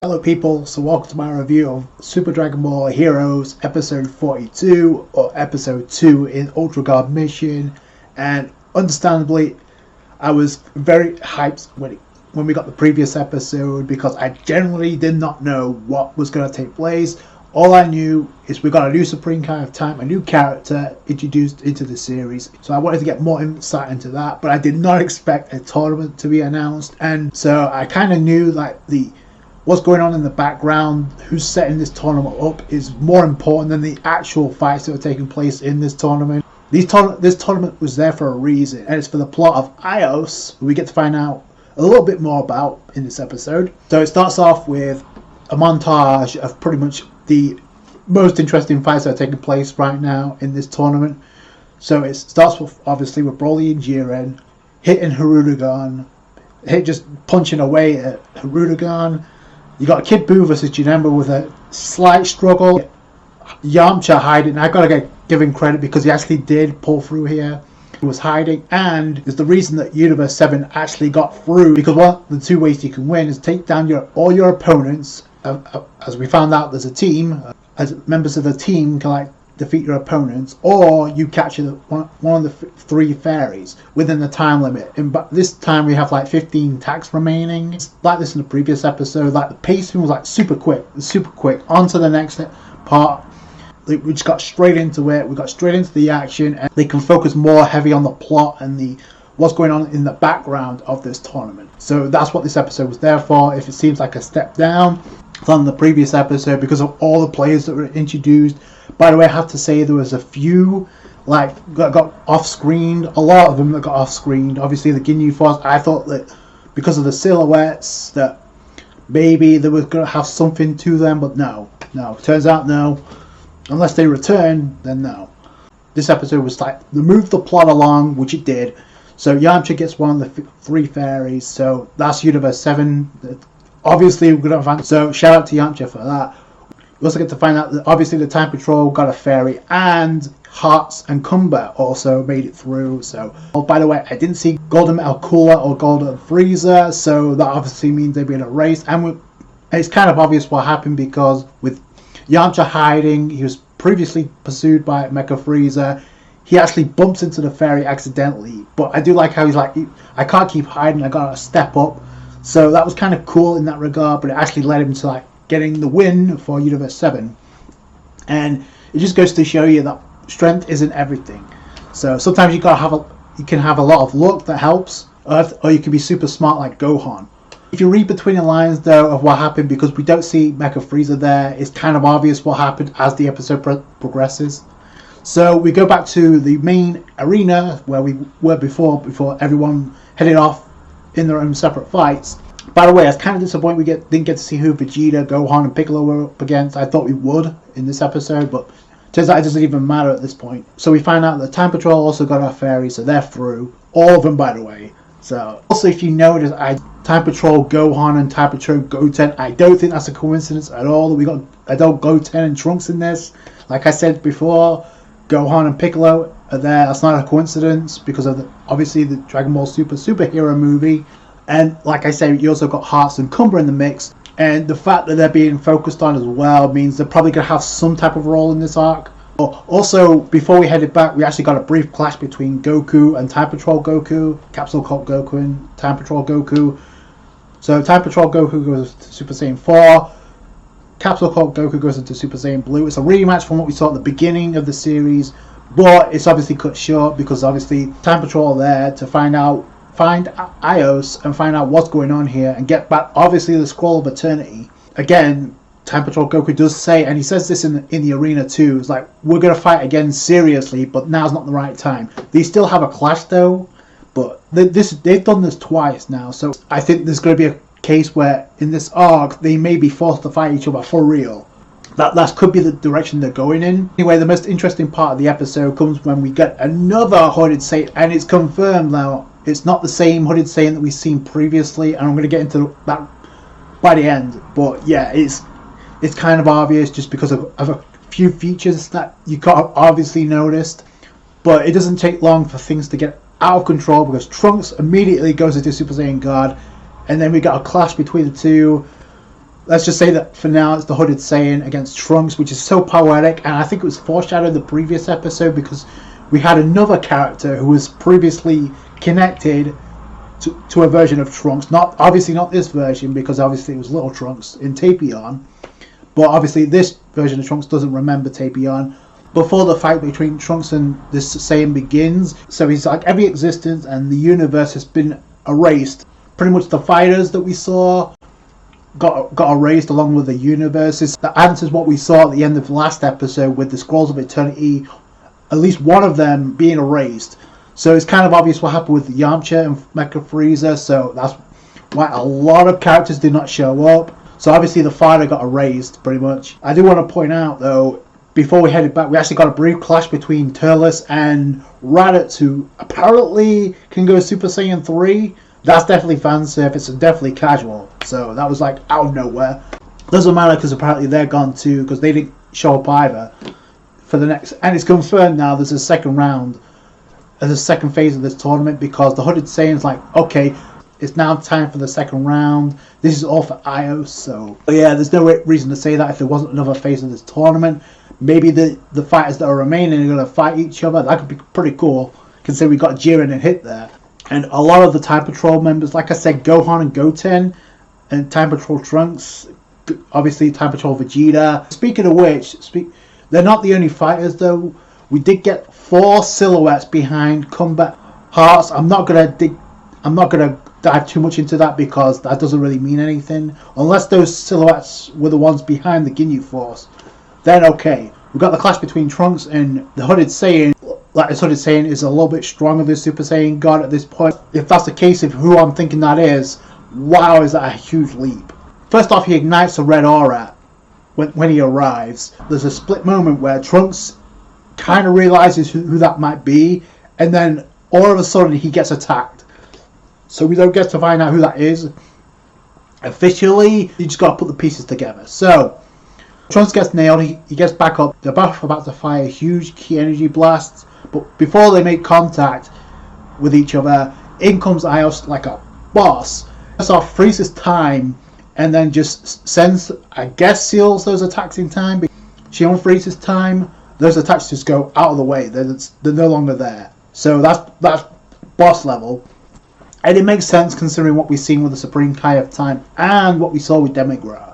Hello people, so welcome to my review of Super Dragon Ball Heroes episode 42 or episode 2 in Ultra God Mission. And understandably I was very hyped when we got the previous episode because I generally did not know what was going to take place. All I knew is we got a new Supreme Kai of Time, a new character introduced into the series. So I wanted to get more insight into that, but I did not expect a tournament to be announced. And so I kind of knew what's going on in the background, who's setting this tournament up is more important than the actual fights that are taking place in this tournament. This tournament was there for a reason, and it's for the plot of Ios, who we get to find out a little bit more about in this episode. So it starts off with a montage of pretty much the most interesting fights that are taking place right now in this tournament. So it starts with, obviously, with Broly and Jiren hitting Hirudegarn, just punching away at Hirudegarn. You got Kid Buu versus Janemba with a slight struggle. Yamcha hiding. I gotta give him credit because he actually did pull through here. He was hiding, and is the reason that Universe 7 actually got through, because one of the two ways you can win is take down all your opponents. As we found out, there's a team. As members of the team can defeat your opponents, or you capture one of the three fairies within the time limit. And this time we have 15 attacks remaining. It's like this in the previous episode. The pacing was super quick. On to the next part. We just got straight into it. We got straight into the action, and they can focus more heavy on the plot and what's going on in the background of this tournament. So that's what this episode was there for. If it seems like a step down from the previous episode because of all the players that were introduced. By the way, I have to say there was a few got off-screened. A lot of them that got off-screened. Obviously the Ginyu Force, I thought that because of the silhouettes that maybe they were going to have something to them, but no. Turns out no. Unless they return, then no. This episode was to move the plot along, which it did. So Yamcha gets one of the three fairies. So that's Universe 7. Obviously we're going to find. So shout out to Yamcha for that. We also get to find out that obviously the Time Patrol got a fairy, and Hearts and Kumba also made it through. So, by the way, I didn't see Golden Metal Cooler or Golden Frieza, so that obviously means they've been erased. And it's kind of obvious what happened because with Yamcha hiding, he was previously pursued by Mecha Frieza. He actually bumps into the fairy accidentally, but I do like how he's I can't keep hiding, I gotta step up. So that was kind of cool in that regard, but it actually led him to getting the win for Universe 7. And it just goes to show you that strength isn't everything. So sometimes you can have a lot of luck that helps, or you can be super smart like Gohan. If you read between the lines though of what happened, because we don't see Mecha Frieza there, it's kind of obvious what happened as the episode progresses. So we go back to the main arena where we were before everyone headed off in their own separate fights. By the way, I was kind of disappointed we didn't get to see who Vegeta, Gohan, and Piccolo were up against. I thought we would in this episode, but turns out it doesn't even matter at this point. So we find out that Time Patrol also got our fairies, so they're through. All of them, by the way. So also, if you notice, Time Patrol Gohan and Time Patrol Goten, I don't think that's a coincidence at all that we got adult Goten and Trunks in this. Like I said before, Gohan and Piccolo are there. That's not a coincidence because of obviously the Dragon Ball Super superhero movie. And like I said, you also got Hearts and Kumba in the mix. And the fact that they're being focused on as well means they're probably going to have some type of role in this arc. Also, before we headed back, we actually got a brief clash between Goku and Time Patrol Goku, Capsule Cult Goku and Time Patrol Goku. So Time Patrol Goku goes to Super Saiyan 4. Capsule Cult Goku goes into Super Saiyan Blue. It's a rematch from what we saw at the beginning of the series. But it's obviously cut short because obviously Time Patrol are there to find Ios and find out what's going on here and get back obviously the Scroll of Eternity. Again, Time Patrol Goku does say, and he says this in the arena too, it's we're going to fight again seriously, but now's not the right time. They still have a clash though, but they've done this twice now, so I think there's going to be a case where in this arc they may be forced to fight each other for real. That could be the direction they're going in. Anyway, the most interesting part of the episode comes when we get another Hooded Saiyan, and it's confirmed now. It's not the same Hooded Saiyan that we've seen previously, and I'm going to get into that by the end. But yeah, it's kind of obvious just because of a few features that you can't obviously noticed. But it doesn't take long for things to get out of control because Trunks immediately goes into Super Saiyan God, and then we got a clash between the two. let's just say that for now it's the Hooded Saiyan against Trunks, which is so poetic, and I think it was foreshadowed in the previous episode because we had another character who was previously connected to a version of Trunks. Obviously not this version, because obviously it was Little Trunks in Tapion, but obviously this version of Trunks doesn't remember Tapion. Before the fight between Trunks and this Saiyan begins, so he's like, every existence and the universe has been erased. Pretty much the fighters that we saw got erased along with the universes. That answers what we saw at the end of the last episode with the Scrolls of Eternity, at least one of them being erased. So it's kind of obvious what happened with Yamcha and Mecha Frieza, so that's why a lot of characters did not show up. So obviously the fighter got erased, pretty much. I do want to point out, though, before we headed back, we actually got a brief clash between Turles and Raditz, who apparently can go Super Saiyan 3. That's definitely fan service and definitely casual. So that was like out of nowhere. Doesn't matter because apparently they're gone too, because they didn't show up either for the next. And it's confirmed now there's a second round, there's a second phase of this tournament, because the Hooded Saiyan's like, okay, it's now time for the second round. This is all for Ios. So yeah, there's no reason to say that if there wasn't another phase of this tournament. Maybe the fighters that are remaining are going to fight each other. That could be pretty cool, considering we got Jiren and Hit there. And a lot of the Time Patrol members, like I said, Gohan and Goten, and Time Patrol Trunks, obviously Time Patrol Vegeta. Speaking of which, they're not the only fighters though. We did get 4 silhouettes behind Combat Hearts. I'm not gonna dive too much into that because that doesn't really mean anything. Unless those silhouettes were the ones behind the Ginyu Force, then okay. We got the clash between Trunks and the Hooded Saiyan. Like this Hooded Saiyan is a little bit stronger than Super Saiyan God at this point. If that's the case, of who I'm thinking that is, wow, is that a huge leap. First off, he ignites a red aura when he arrives. There's a split moment where Trunks kind of realizes who that might be, and then all of a sudden he gets attacked. So we don't get to find out who that is officially. You just got to put the pieces together. So Trunks gets nailed, he gets back up. They're both about to fire huge key energy blasts, but before they make contact with each other, in comes Ios like a boss. First off, freezes time, and then just sends, I guess, seals those attacks in time. She unfreezes time, those attacks just go out of the way, they're no longer there. So that's boss level. And it makes sense considering what we've seen with the Supreme Kai of Time and what we saw with Demigra.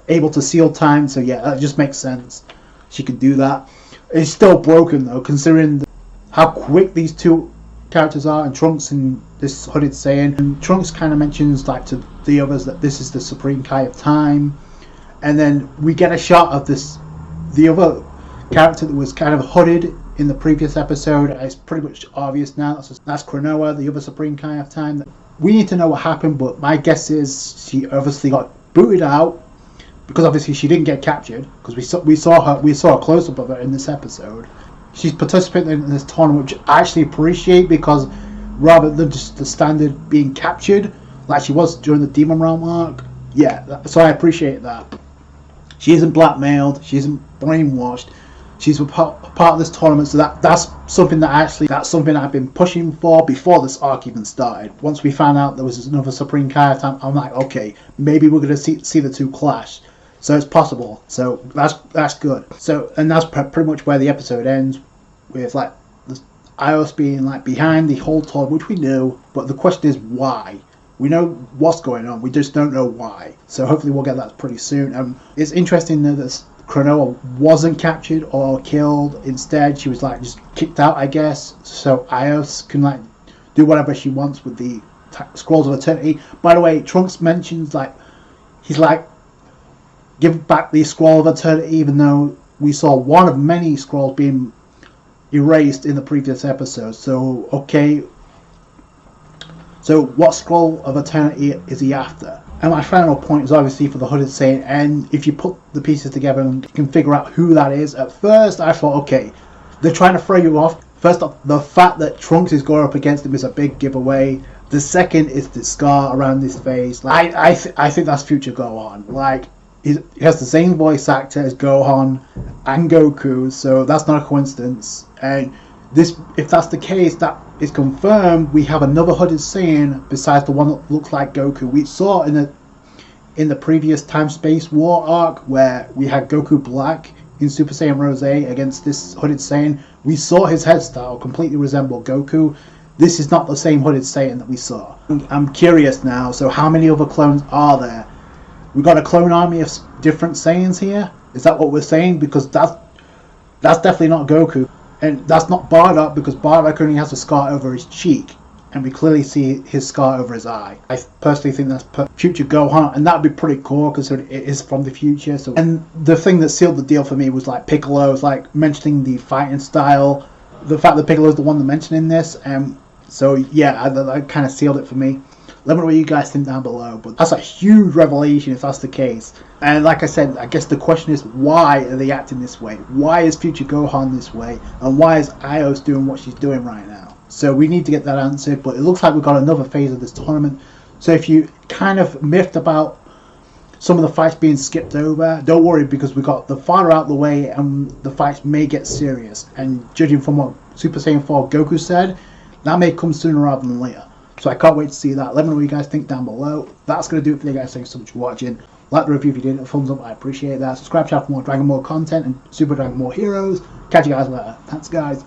Able to seal time, so yeah, that just makes sense. She could do that. It's still broken though, considering how quick these two characters are, and Trunks and this Hooded Saiyan. And Trunks kind of mentions like to the others that this is the Supreme Kai of Time, and then we get a shot of the other character that was kind of hooded in the previous episode. It's pretty much obvious now. That's Cronoa, the other Supreme Kai of Time. We need to know what happened, but my guess is she obviously got booted out. Because obviously she didn't get captured, because we saw a close up of her in this episode. She's participating in this tournament, which I actually appreciate, because rather than just the standard being captured like she was during the Demon Realm arc, yeah, so I appreciate that. She isn't blackmailed, she isn't brainwashed. She's a part of this tournament, so that's something that I've been pushing for before this arc even started. Once we found out there was another Supreme Kai of Time, I'm like, okay, maybe we're going to see the two clash. So it's possible. So that's good. So, and that's pretty much where the episode ends, with like Ios being like behind the whole tournament, which we knew, but the question is why. We know what's going on, we just don't know why. So hopefully we'll get that pretty soon. It's interesting that Cronoa wasn't captured or killed. Instead, she was like just kicked out, I guess. So Ios can like do whatever she wants with the Scrolls of Eternity. By the way, Trunks mentions like he's like, give back the Scroll of Eternity, even though we saw one of many scrolls being erased in the previous episode. So okay, so what Scroll of Eternity is he after? And my final point is obviously for the Hooded Saiyan, and if you put the pieces together and you can figure out who that is, at first I thought, okay, they're trying to throw you off. First off, the fact that Trunks is going up against him is a big giveaway. The second is the scar around his face. Like, I think that's future Gohan. Like, he has the same voice actor as Gohan and Goku, so that's not a coincidence. And this, if that's the case, that is confirmed. We have another Hooded Saiyan besides the one that looks like Goku. We saw in in the previous Time Space War arc where we had Goku Black in Super Saiyan Rose against this Hooded Saiyan. We saw his head style completely resemble Goku. This is not the same Hooded Saiyan that we saw. I'm curious now, so how many other clones are there? We got a clone army of different Saiyans here? Is that what we're saying? Because that's definitely not Goku. And that's not Bardock, because Bardock only has a scar over his cheek. And we clearly see his scar over his eye. I personally think that's future Gohan, and that would be pretty cool because it is from the future. So, and the thing that sealed the deal for me was like Piccolo's like mentioning the fighting style, the fact that Piccolo's the one that mentioned in this. So yeah, that kind of sealed it for me. Let me know what you guys think down below. But that's a huge revelation if that's the case. And like I said, I guess the question is, why are they acting this way? Why is future Gohan this way? And why is Ios doing what she's doing right now? So we need to get that answered. But it looks like we've got another phase of this tournament. So if you kind of miffed about some of the fights being skipped over, don't worry, because we got the fire out of the way and the fights may get serious. And judging from what Super Saiyan 4 Goku said, that may come sooner rather than later. So I can't wait to see that. Let me know what you guys think down below. That's going to do it for you guys. Thanks so much for watching. Like the review if you did. A thumbs up, I appreciate that. Subscribe to have more Dragon Ball content and Super Dragon Ball Heroes. Catch you guys later. Thanks, guys.